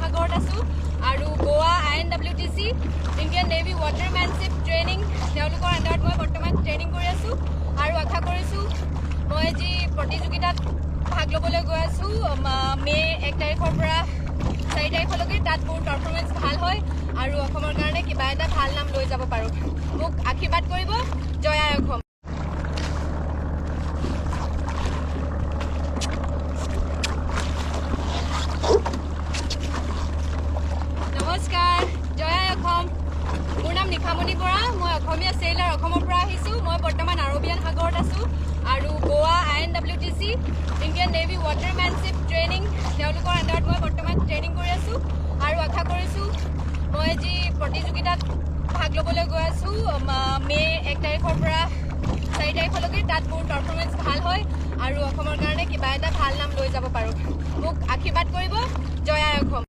সাগৰত আছো আৰু গোৱা INWTC ইণ্ডিয়ান নেভি ৱাটাৰমেনশ্বিপ ট্ৰেইনিং তেওঁলোকৰ আণ্ডাৰত মই বৰ্তমান ট্ৰেইনিং কৰি আছো আৰু আশা কৰিছোঁ মই যি প্ৰতিযোগিতাত ভাগ ল'বলৈ গৈ আছো মে 1 তাৰিখৰ পৰা 4 তাৰিখলৈকে তাত মোৰ পাৰফৰ্মেঞ্চ ভাল হয় আৰু অসমৰ কাৰণে কিবা এটা ভাল নাম লৈ যাব পাৰোঁ। মোক আশীৰ্বাদ কৰিব। জয় আই অসম। নমস্কাৰ, জয় আই অসম। মোৰ নাম নিশামণি বৰা। মই অসমীয়া চেইলাৰ অসমৰ পৰা আহিছোঁ। মই বৰ্তমান আৰবিয়ান সাগৰত আছোঁ আৰু গোৱা INWTC ইণ্ডিয়ান নেভি ৱাটাৰমেনশ্বিপ ট্ৰেইনিং তেওঁলোকৰ আণ্ডাৰত মই বৰ্তমান ট্ৰেইনিং কৰি আছোঁ আৰু আশা কৰিছোঁ মই যি প্ৰতিযোগিতাত ভাগ ল'বলৈ গৈ আছোঁ মে 1 তাৰিখৰ পৰা 4 তাৰিখলৈকে তাত মোৰ পাৰফৰ্মেঞ্চ ভাল হয় আৰু অসমৰ কাৰণে কিবা এটা ভাল নাম লৈ যাব পাৰোঁ। মোক আশীৰ্বাদ কৰিব। জয় আই অসম।